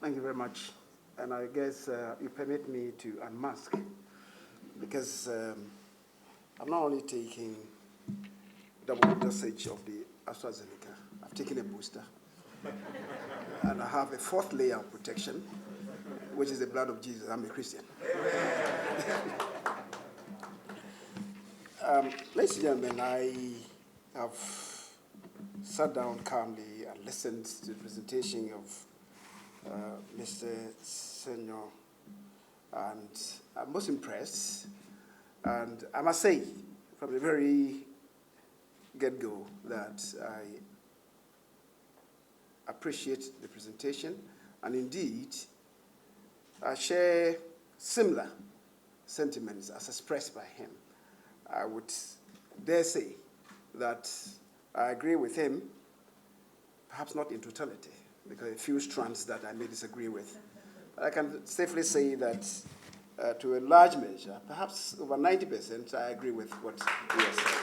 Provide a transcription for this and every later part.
Thank you very much. And I guess you permit me to unmask because I'm not only taking double dosage of the AstraZeneca, I've taken a booster. And I have a fourth layer of protection, which is the blood of Jesus. I'm a Christian. Ladies and gentlemen, I have sat down calmly and listened to the presentation of Mr. Senor, and I'm most impressed. And I must say, from the very get-go, that I appreciate the presentation, and indeed, I share similar sentiments as expressed by him. I would dare say that I agree with him, perhaps not in totality, because a few strands that I may disagree with. But I can safely say that to a large measure, perhaps over 90%, I agree with what he has said.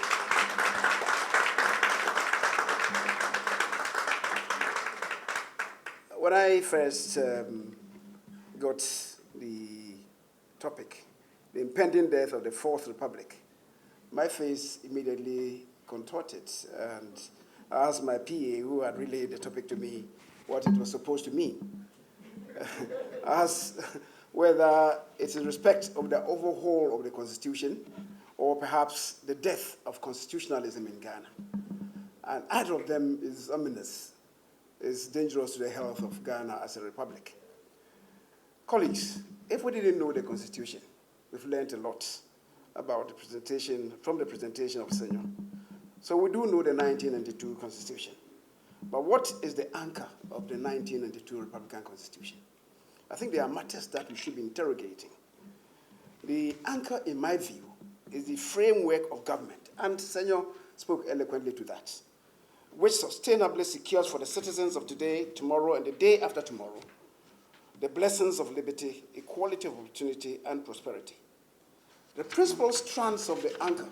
When I first got the topic, the impending death of the Fourth Republic, my face immediately contorted, and I asked my PA, who had relayed the topic to me, what it was supposed to mean. I asked whether it's in respect of the overhaul of the Constitution or perhaps the death of constitutionalism in Ghana. And either of them is ominous, is dangerous to the health of Ghana as a republic. Colleagues, if we didn't know the Constitution, we've learned a lot about the presentation, from the presentation of Senor. So we do know the 1992 Constitution. But what is the anchor of the 1992 Republican Constitution? I think there are matters that we should be interrogating. The anchor, in my view, is the framework of government, and Senor spoke eloquently to that, which sustainably secures for the citizens of today, tomorrow, and the day after tomorrow, the blessings of liberty, equality of opportunity, and prosperity. The principal strands of the anchor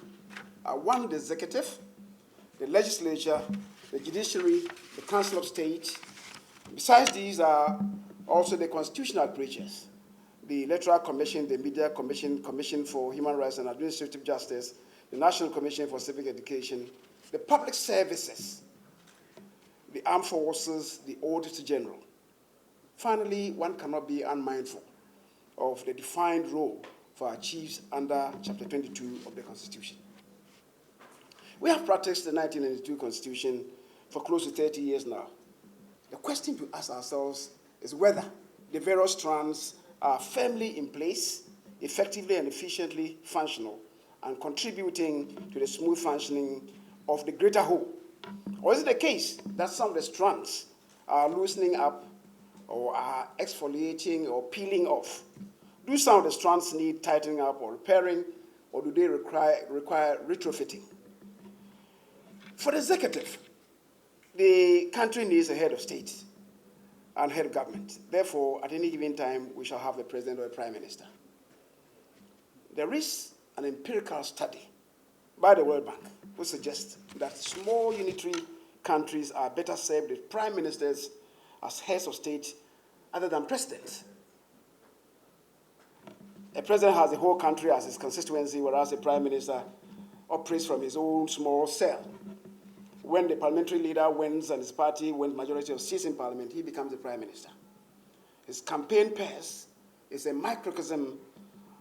are one, the executive, the legislature, the judiciary, the Council of State. Besides these are also the constitutional creatures, the Electoral Commission, the Media Commission, Commission for Human Rights and Administrative Justice, the National Commission for Civic Education, the public services, the armed forces, the Auditor General. Finally, one cannot be unmindful of the defined role for our chiefs under Chapter 22 of the Constitution. We have practiced the 1992 Constitution for close to 30 years now. The question to ask ourselves is whether the various strands are firmly in place, effectively and efficiently functional, and contributing to the smooth functioning of the greater whole. Or is it the case that some of the strands are loosening up or are exfoliating or peeling off? Do some of the strands need tightening up or repairing, or do they require retrofitting? For the executive, the country needs a head of state and head of government. Therefore, at any given time, we shall have a president or a prime minister. There is an empirical study by the World Bank which suggests that small unitary countries are better served with prime ministers as heads of state other than presidents. A president has the whole country as his constituency, whereas a prime minister operates from his own small cell. When the parliamentary leader wins and his party wins majority of seats in parliament, he becomes the prime minister. His campaign purse is a microcosm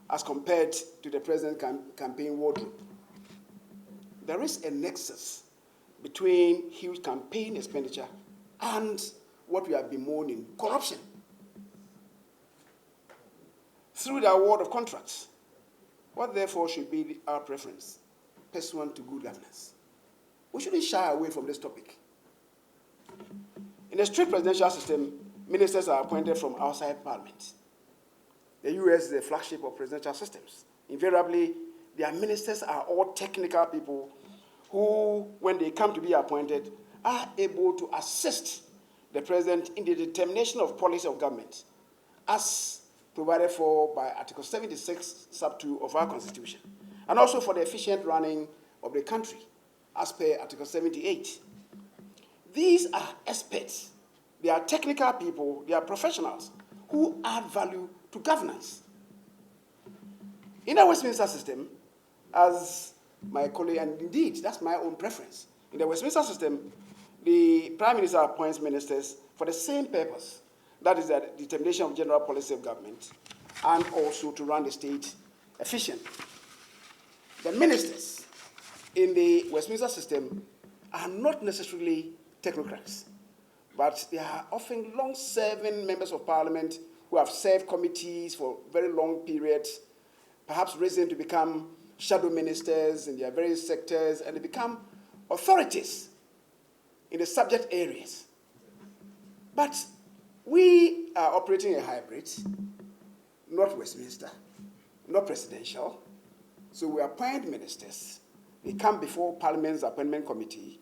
as compared to the president's campaign wardrobe. There is a nexus between huge campaign expenditure and what we have been bemoaning, corruption, through the award of contracts. What therefore should be our preference, pursuant to good governance? We shouldn't shy away from this topic. In a strict presidential system, ministers are appointed from outside parliament. The US is the flagship of presidential systems. Invariably, their ministers are all technical people who, when they come to be appointed, are able to assist the president in the determination of policy of government, as provided for by Article 76, sub 2 of our Constitution, and also for the efficient running of the country, as per Article 78. These are experts They are technical people, they are professionals who add value to governance. In the Westminster system, as my colleague, and indeed, that's my own preference. In the Westminster system, the Prime Minister appoints ministers for the same purpose, that is the determination of general policy of government, and also to run the state efficiently. The ministers in the Westminster system are not necessarily technocrats, but they are often long-serving members of parliament who have served committees for very long periods, perhaps risen to become shadow ministers in their various sectors, and they become authorities in the subject areas. But we are operating a hybrid, not Westminster, not presidential. So we appoint ministers. They come before Parliament's appointment committee.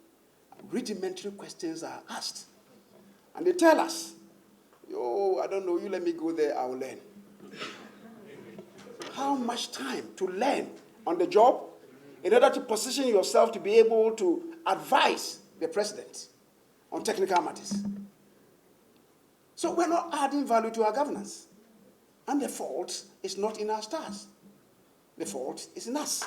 Rudimentary questions are asked. And they tell us, oh, I don't know, you let me go there, I'll learn. How much time to learn on the job in order to position yourself to be able to advise the president on technical matters? So we're not adding value to our governance. And the fault is not in our stars. The fault is in us.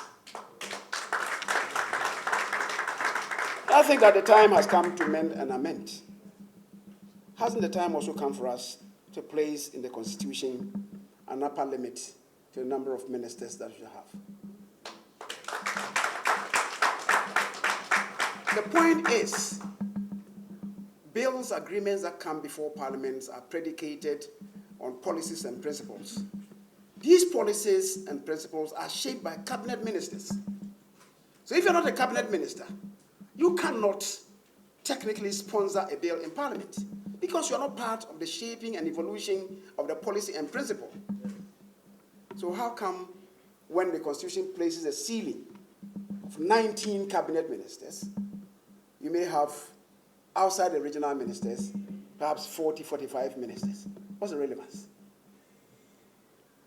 I think that the time has come to mend and amend. Hasn't the time also come for us to place in the Constitution an upper limit to the number of ministers that we should have? The point is, bills, agreements that come before parliaments are predicated on policies and principles. These policies and principles are shaped by cabinet ministers. So if you're not a cabinet minister, you cannot technically sponsor a bill in parliament because you're not part of the shaping and evolution of the policy and principle. So how come when the Constitution places a ceiling of 19 cabinet ministers, you may have outside the regional ministers, perhaps 40, 45 ministers? What's the relevance?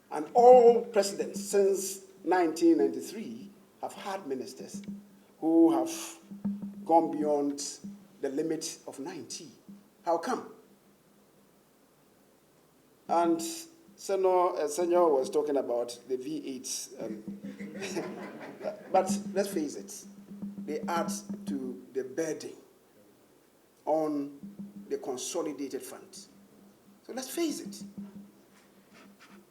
And all presidents since 1993 have had ministers who have gone beyond the limit of 90. How come? And Senor was talking about the V8s. But let's face it, they add to the burden on the consolidated fund. So let's face it.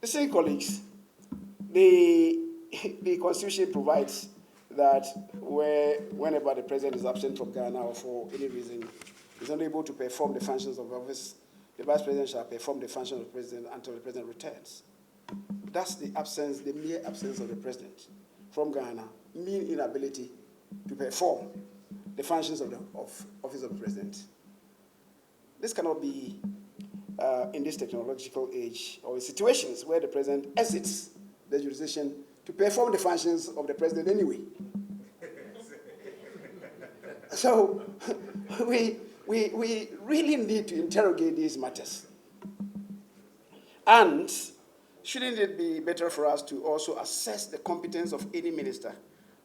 Listen, colleagues, the Constitution provides that whenever the president is absent from Ghana or for any reason is unable to perform the functions of office, the vice president shall perform the functions of the president until the president returns. That's the absence, the mere absence of the president from Ghana, mean inability to perform the functions of the office of the president. This cannot be in this technological age or in situations where the president exits the jurisdiction to perform the functions of the president anyway. So we really need to interrogate these matters. And shouldn't it be better for us to also assess the competence of any minister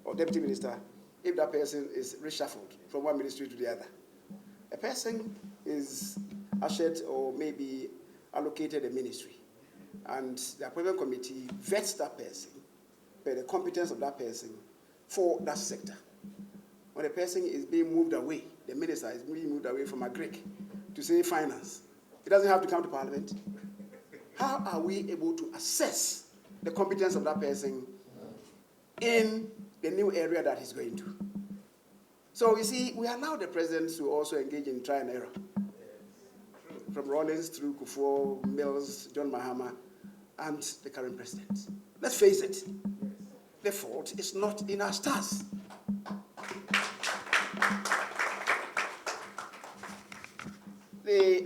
or deputy minister if that person is reshuffled from one ministry to the other? A person is ushered or maybe allocated a ministry, and the appointment committee vets that person by the competence of that person for that sector. When a person is being moved away, the minister is being moved away from agric to say finance, he doesn't have to come to parliament. How are we able to assess the competence of that person in the new area that he's going to? So you see, we allow the president to also engage in trial and error. From Rawlings through Kufuor, Mills, John Mahama, and the current president. Let's face it, the fault is not in our stars.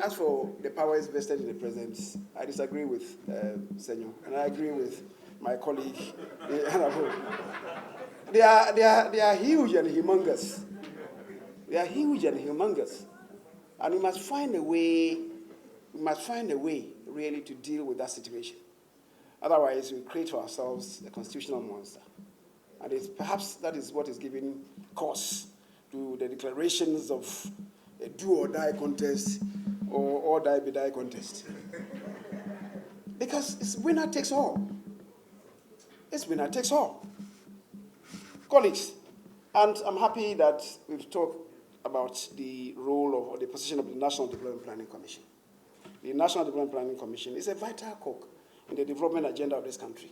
As for the powers vested in the president, I disagree with Senor, and I agree with my colleague. They are huge and humongous. They are huge and humongous. And we must find a way really to deal with that situation. Otherwise, we create for ourselves a constitutional monster. And perhaps that is what is giving cause to the declarations of a do-or-die contest or die be die contest. Because it's winner takes all. It's winner takes all. Colleagues, and I'm happy that we've talked about the role of, or the position of the National Development Planning Commission. The National Development Planning Commission is a vital cog in the development agenda of this country.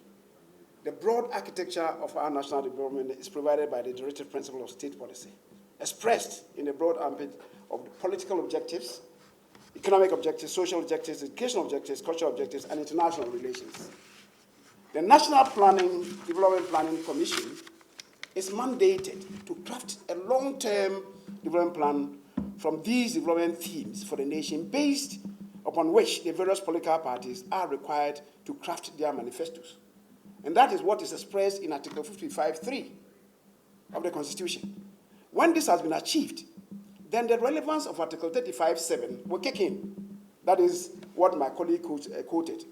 The broad architecture of our national development is provided by the directive principle of state policy, expressed in the broad ambit of the political objectives, economic objectives, social objectives, educational objectives, cultural objectives, and international relations. The National Development Planning Commission is mandated to craft a long-term development plan from these development themes for the nation, based upon which the various political parties are required to craft their manifestos. And that is what is expressed in Article 55(3) of the Constitution. When this has been achieved, then the relevance of Article 35(7) will kick in. That is what my colleague quoted.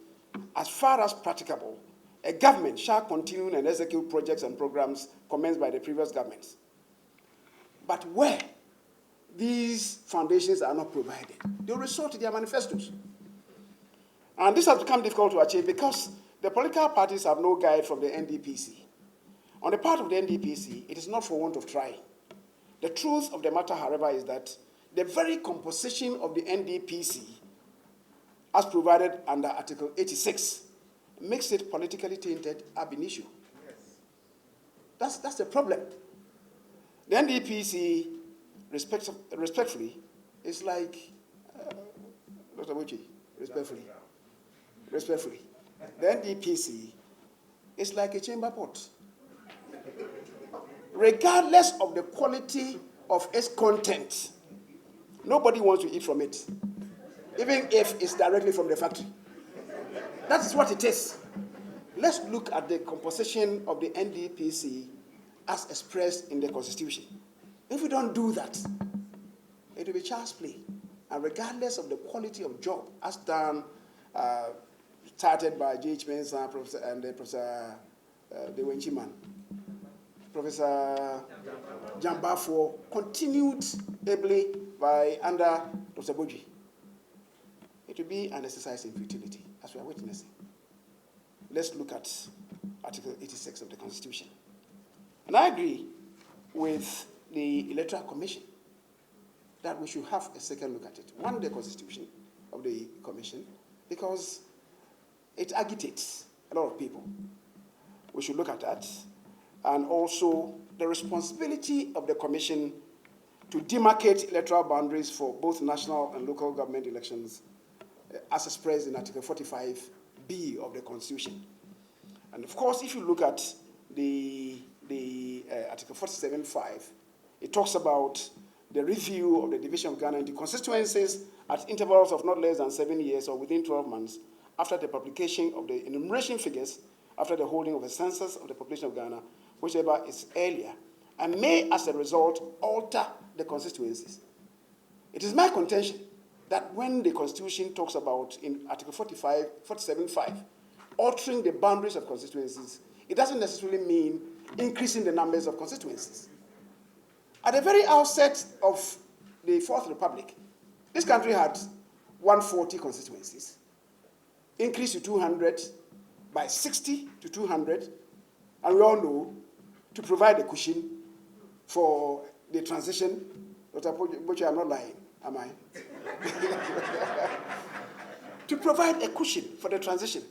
As far as practicable, a government shall continue and execute projects and programs commenced by the previous governments. But where these foundations are not provided, they will resort to their manifestos. And this has become difficult to achieve because the political parties have no guide from the NDPC. On the part of the NDPC, it is not for want of trying. The truth of the matter, however, is that the very composition of the NDPC, as provided under Article 86, makes it politically tainted ab initio. Yes. That's the problem. The NDPC, respectfully, is like, Dr. Buchi, respectfully, the NDPC is like a chamber pot. Regardless of the quality of its content, nobody wants to eat from it, even if it's directly from the factory. That is what it is. Let's look at the composition of the NDPC as expressed in the Constitution. If we don't do that, it will be child's play. And regardless of the quality of job, as done, started by J.H. Mensah, Professor Dewenchiman, Professor Jambafo, continued ably by under Dr. Boji, it will be an exercise in futility, as we are witnessing. Let's look at Article 86 of the Constitution. And I agree with the Electoral Commission that we should have a second look at it. One, the Constitution of the Commission, because it agitates a lot of people. We should look at that. And also the responsibility of the Commission to demarcate electoral boundaries for both national and local government elections, as expressed in Article 45(b) of the Constitution. And of course, if you look at the Article 47(5), it talks about the review of the division of Ghana into constituencies at intervals of not less than 7 years or within 12 months after the publication of the enumeration figures, after the holding of a census of the population of Ghana, whichever is earlier, and may, as a result, alter the constituencies. It is my contention that when the Constitution talks about, in Article 47(5), altering the boundaries of constituencies, it doesn't necessarily mean increasing the numbers of constituencies. At the very outset of the Fourth Republic, this country had 140 constituencies, increased to 200, by 60 to 200, and we all know, to provide a cushion for the transition. Dr. Bochi, I'm not lying, am I? To provide a cushion for the transition.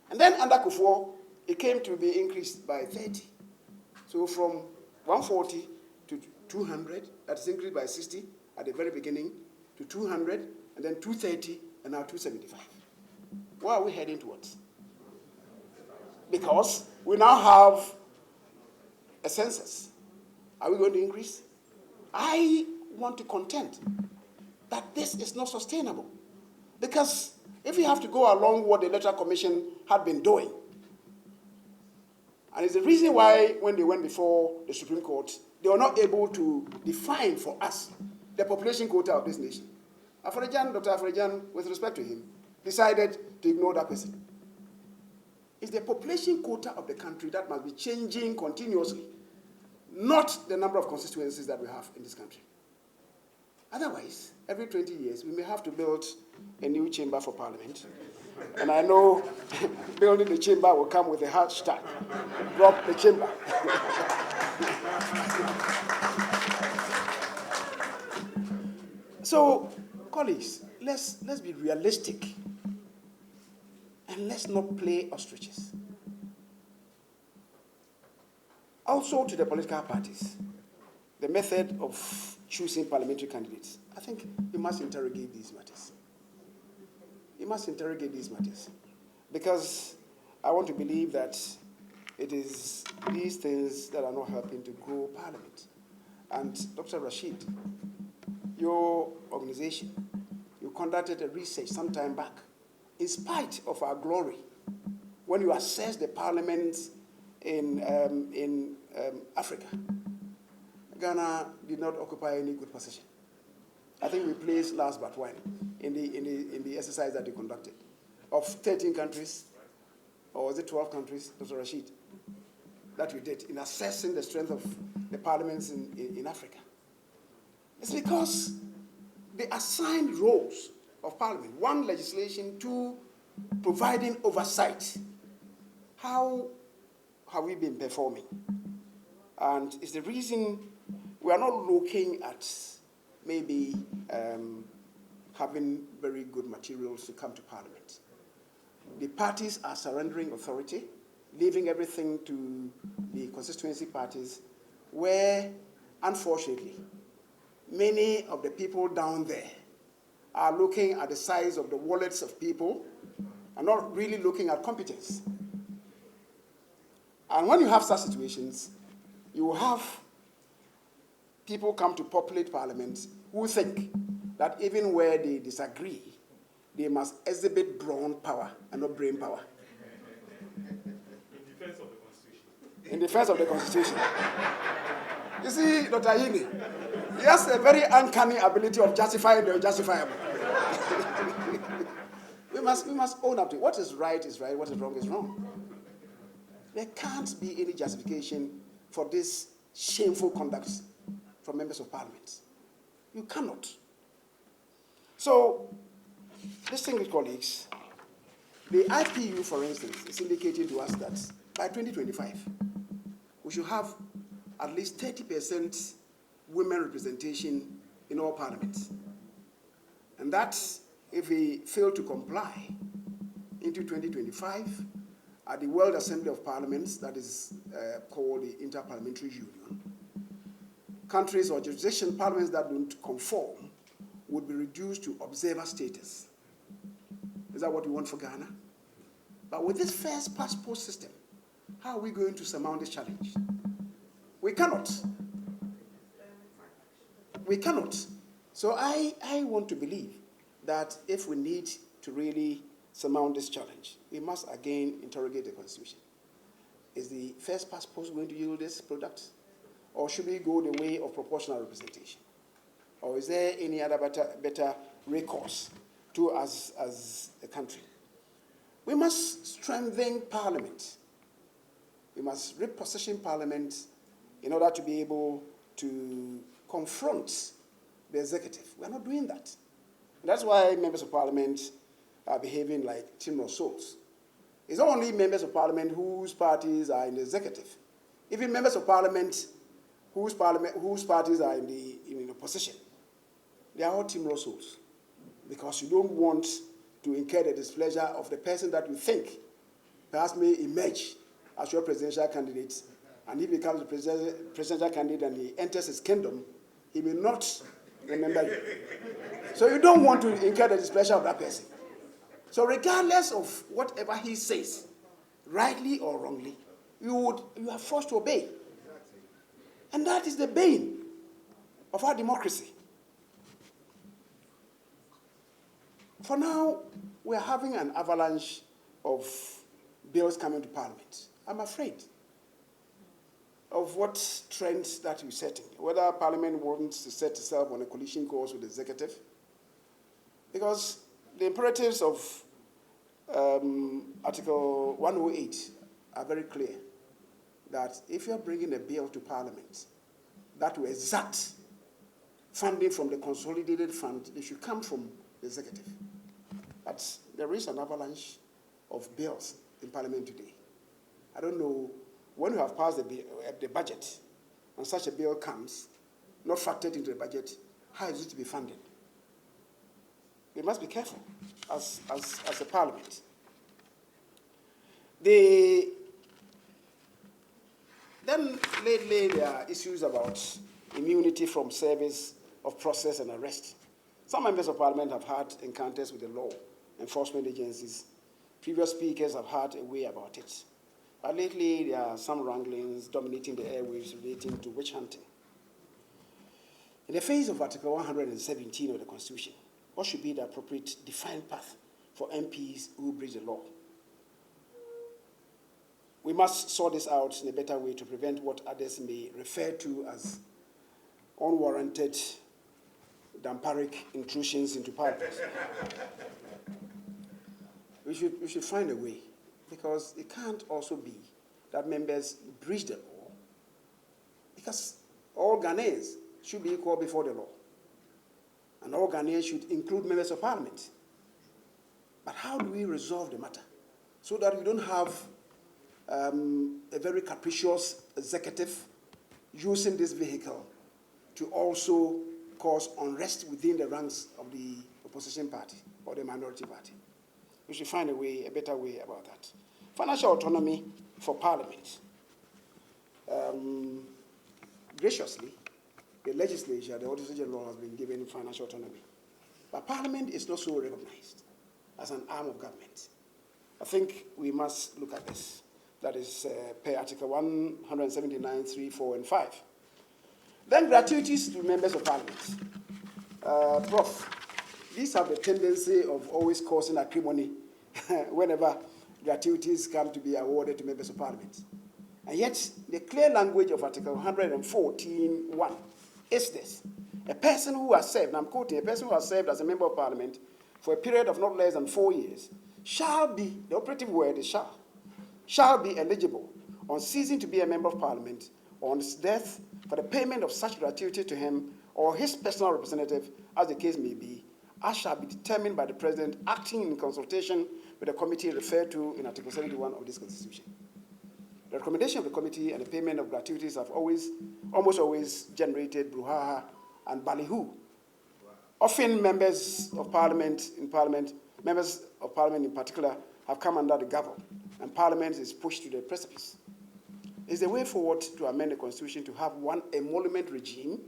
And then under Kufuor, it came to be increased by 30. So from 140 to 200, that's increased by 60 at the very beginning, to 200, and then 230, and now 275. Where are we heading towards? Because we now have a census. Are we going to increase? I want to contend that this is not sustainable. Because if you have to go along what the Electoral Commission had been doing, and it's the reason why when they went before the Supreme Court, they were not able to define for us the population quota of this nation. Dr. Afrejan, with respect to him, decided to ignore that person. It's the population quota of the country that must be changing continuously, not the number of constituencies that we have in this country. Otherwise, every 20 years, we may have to build a new chamber for Parliament. And I know building the chamber will come with a hashtag, drop the chamber. So, colleagues, let's be realistic and let's not play ostriches. Also to the political parties, the method of choosing parliamentary candidates, I think we must interrogate these matters. We must interrogate these matters because I want to believe that it is these things that are not helping to grow Parliament. And Dr. Rashid, your organization, you conducted a research some time back. In spite of our glory, when you assessed the parliaments in Africa, Ghana did not occupy any good position. I think we placed last but one in the exercise that you conducted. Of 13 countries, or was it 12 countries, Dr. Rashid, that you did in assessing the strength of the parliaments in Africa? It's because the assigned roles of Parliament, one, legislation, two, providing oversight. How have we been performing? And it's the reason we are not looking at maybe having very good materials to come to Parliament. The parties are surrendering authority, leaving everything to the constituency parties, where, unfortunately, many of the people down there are looking at the size of the wallets of people and not really looking at competence. And when you have such situations, you will have people come to populate Parliament who think that even where they disagree, they must exhibit brawn power and not brain power. In defense of the Constitution. In defense of the Constitution. You see, Dr. Yini, he has a very uncanny ability of justifying the unjustifiable. we must own up to it. What is right, what is wrong. There can't be any justification for this shameful conduct from members of Parliament. You cannot. So, distinguished colleagues, the IPU, for instance, is indicating to us that by 2025, we should have at least 30% women representation in all parliaments. And that, if we fail to comply into 2025, at the World Assembly of Parliaments, that is called the Inter-Parliamentary Union, countries or jurisdiction parliaments that don't conform would be reduced to observer status. Is that what we want for Ghana? But with this first passport system, how are we going to surmount this challenge? We cannot. We cannot. So I want to believe that if we need to really surmount this challenge, we must again interrogate the Constitution. Is the first passport going to yield this product? Or should we go the way of proportional representation? Or is there any other better recourse to us as a country? We must strengthen Parliament. We must reposition Parliament in order to be able to confront the executive. We are not doing that. And that's why members of Parliament are behaving like timorous souls. It's not only members of Parliament whose parties are in the executive. Even members of Parliament whose parties are in the opposition. They are all timorous souls because you don't want to incur the displeasure of the person that you think perhaps may emerge as your presidential candidate, and he becomes the presidential candidate and he enters his kingdom, he will not remember you. So you don't want to incur the displeasure of that person. So regardless of whatever he says, rightly or wrongly, you are forced to obey. And that is the bane of our democracy. For now, we are having an avalanche of bills coming to Parliament. I'm afraid of what trends that we're setting, whether Parliament wants to set itself on a collision course with the executive. Because the imperatives of Article 108 are very clear, that if you're bringing a bill to Parliament that will exact funding from the consolidated fund, they should come from the executive. But there is an avalanche of bills in Parliament today. I don't know, when you have passed the budget, and such a bill comes, not factored into the budget, how is it to be funded? We must be careful as a Parliament. Then lately there are issues about immunity from service of process and arrest. Some members of Parliament have had encounters with the law enforcement agencies. Previous speakers have had a way about it. But lately there are some wranglings dominating the airwaves relating to witch hunting. In the face of Article 117 of the Constitution, what should be the appropriate defined path for MPs who breach the law? We must sort this out in a better way to prevent what others may refer to as unwarranted damparic intrusions into Parliament. We should find a way, because it can't also be that members breach the law, because all Ghanaians should be equal before the law, and all Ghanaians should include members of Parliament. But how do we resolve the matter so that we don't have a very capricious executive using this vehicle to also cause unrest within the ranks of the opposition party or the minority party? We should find a better way about that. Financial autonomy for Parliament. Graciously, the legislature, the Auditor General, has been given financial autonomy. But Parliament is not so recognized as an arm of government. I think we must look at this. That is per Article 179, 3, 4, and 5. Then gratuities to members of Parliament. Prof, these have the tendency of always causing acrimony whenever gratuities come to be awarded to members of Parliament. And yet, the clear language of Article 114.1 is this. A person who has served, and I'm quoting, a person who has served as a member of Parliament for a period of not less than 4 years shall be, the operative word is shall be eligible on ceasing to be a member of Parliament or on his death for the payment of such gratuity to him or his personal representative, as the case may be, as shall be determined by the President acting in consultation with the committee referred to in Article 71 of this Constitution. The recommendation of the committee and the payment of gratuities have almost always generated brouhaha and ballyhoo. Often members of Parliament in particular have come under the gavel, and Parliament is pushed to the precipice. Is the way forward to amend the Constitution to have one emolument regime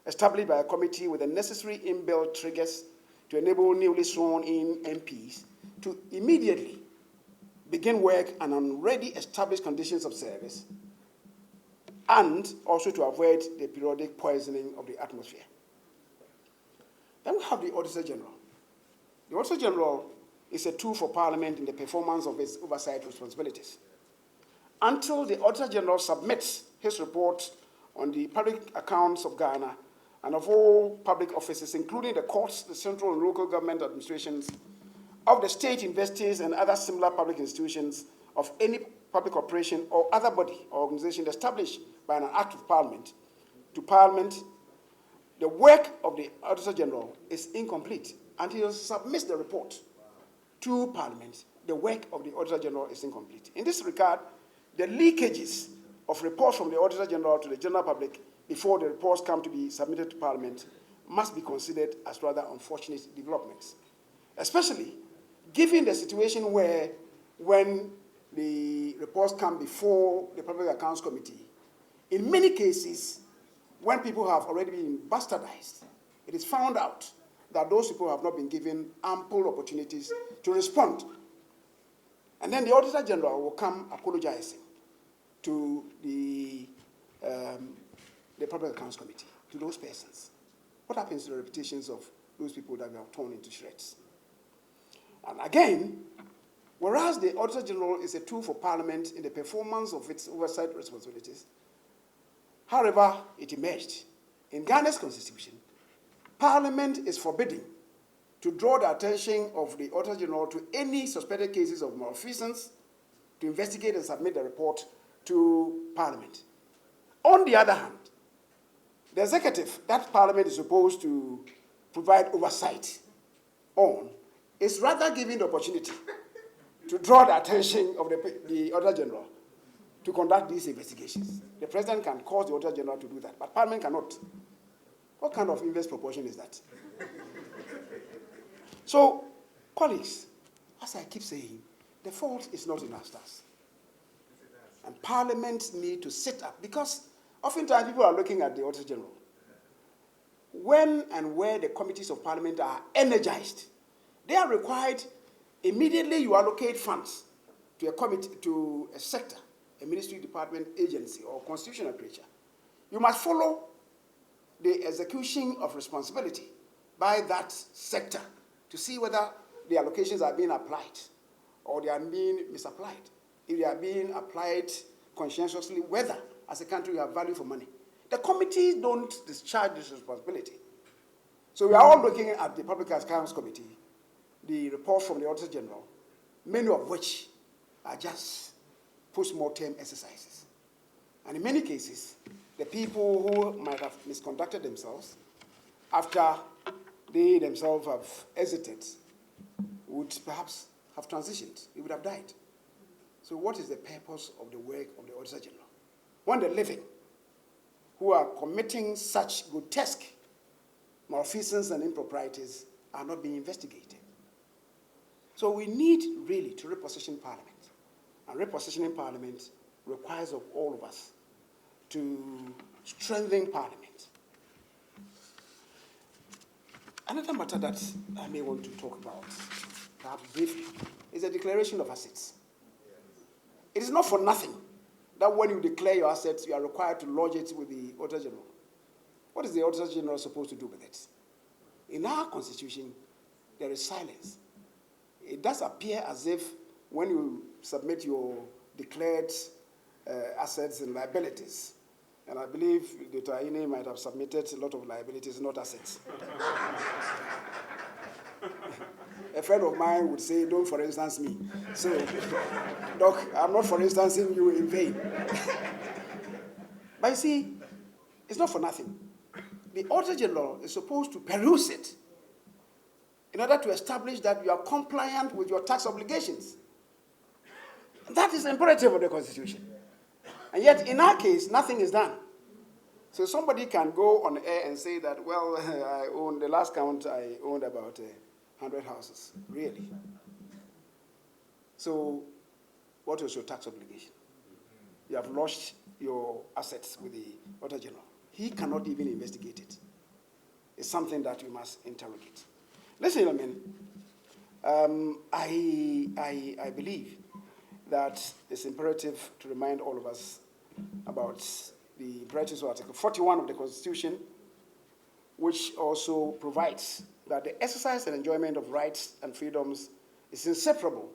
established by a committee with the necessary inbuilt triggers to enable newly sworn-in MPs to immediately begin work on already established conditions of service, and also to avoid the periodic poisoning of the atmosphere. Then we have the Auditor General. The Auditor General is a tool for Parliament in the performance of its oversight responsibilities. Until the Auditor General submits his report on the public accounts of Ghana and of all public offices, including the courts, the central and local government administrations, of the state universities and other similar public institutions, of any public operation or other body or organization established by an act of Parliament, to Parliament, the work of the Auditor General is incomplete. Until he submits the report to Parliament, the work of the Auditor General is incomplete. In this regard, the leakages of reports from the Auditor General to the general public before the reports come to be submitted to Parliament must be considered as rather unfortunate developments, especially given the situation where, when the reports come before the Public Accounts Committee, in many cases, when people have already been bastardized, it is found out that those people have not been given ample opportunities to respond. And then the Auditor General will come apologizing to the Public Accounts Committee, to those persons. What happens to the reputations of those people that we have torn into shreds? And again, whereas the Auditor General is a tool for Parliament in the performance of its oversight responsibilities, however, it emerged. In Ghana's Constitution, Parliament is forbidden to draw the attention of the Auditor General to any suspected cases of malfeasance, to investigate and submit the report to Parliament. On the other hand, the executive that Parliament is supposed to provide oversight on is rather given the opportunity to draw the attention of the Auditor General to conduct these investigations. The President can cause the Auditor General to do that, but Parliament cannot. What kind of inverse proportion is that? So, colleagues, as I keep saying, the fault is not in our stars. And Parliament need to sit up, because oftentimes people are looking at the Auditor General. When and where the committees of Parliament are energized, they are required, immediately you allocate funds to a committee, to a sector, a ministry, department, agency, or constitutional creature. You must follow the execution of responsibility by that sector to see whether the allocations are being applied or they are being misapplied. If they are being applied conscientiously, whether as a country we have value for money. The committees don't discharge this responsibility. So we are all looking at the Public Accounts Committee, the report from the Auditor General, many of which are just post-mortem exercises. And in many cases, the people who might have misconducted themselves, after they themselves have exited, would perhaps have transitioned. They would have died. So what is the purpose of the work of the Auditor General? When the living, who are committing such grotesque malfeasance and improprieties, are not being investigated. So we need really to reposition Parliament. And repositioning Parliament requires of all of us to strengthen Parliament. Another matter that I may want to talk about, perhaps briefly, is the declaration of assets. It is not for nothing that when you declare your assets, you are required to lodge it with the Auditor General. What is the Auditor General supposed to do with it? In our Constitution, there is silence. It does appear as if when you submit your declared assets and liabilities, and I believe Dr. Aine might have submitted a lot of liabilities, not assets. A friend of mine would say, don't for instance me. So, Doc, I'm not for instancing you in vain. But you see, it's not for nothing. The Auditor General is supposed to peruse it in order to establish that you are compliant with your tax obligations. That is imperative of the Constitution. And yet, in our case, nothing is done. So somebody can go on air and say that, well, I own, the last count, I owned about 100 houses. Really? So what was your tax obligation? You have lodged your assets with the Auditor General. He cannot even investigate it. It's something that we must interrogate. Listen, gentlemen, I believe that it's imperative to remind all of us about the imperatives of Article 41 of the Constitution, which also provides that the exercise and enjoyment of rights and freedoms is inseparable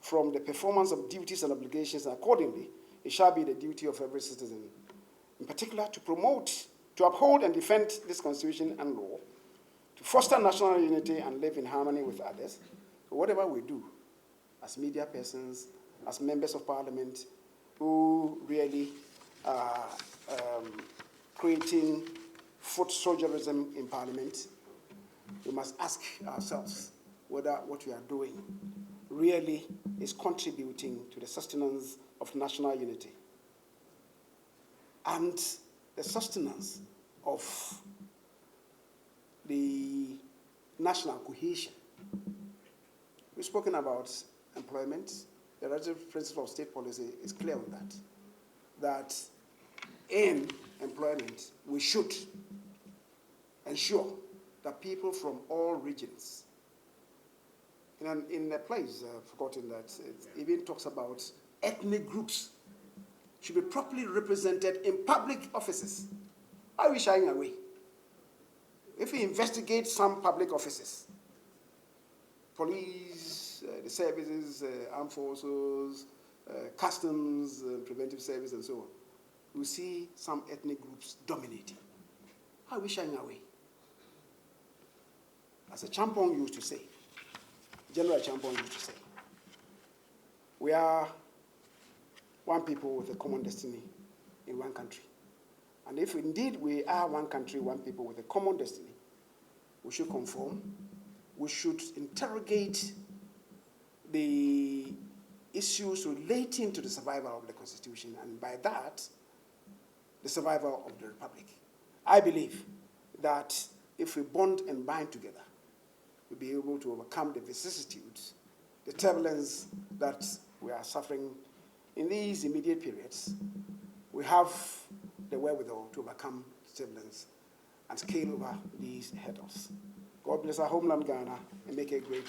from the performance of duties and obligations, and accordingly, it shall be the duty of every citizen, in particular, to promote, to uphold and defend this Constitution and law, to foster national unity and live in harmony with others. So whatever we do, as media persons, as members of Parliament, who really are creating foot soldierism in Parliament, we must ask ourselves whether what we are doing really is contributing to the sustenance of national unity and the sustenance of the national cohesion. We've spoken about employment. The relative principle of state policy is clear on that in employment, we should ensure that people from all regions, in a place, I've forgotten that, it even talks about ethnic groups should be properly represented in public offices. Why are we shying away? If we investigate some public offices, police, the services, armed forces, customs, preventive service, and so on, we see some ethnic groups dominating. Why are we shying away? As a Champong used to say, General Champong used to say, we are one people with a common destiny in one country. And if indeed we are one country, one people with a common destiny, we should conform. We should interrogate the issues relating to the survival of the Constitution, and by that, the survival of the Republic. I believe that if we bond and bind together, we'll be able to overcome the vicissitudes, the turbulence that we are suffering in these immediate periods. We have the wherewithal to overcome the turbulence and scale over these hurdles. God bless our homeland, Ghana, and make it great.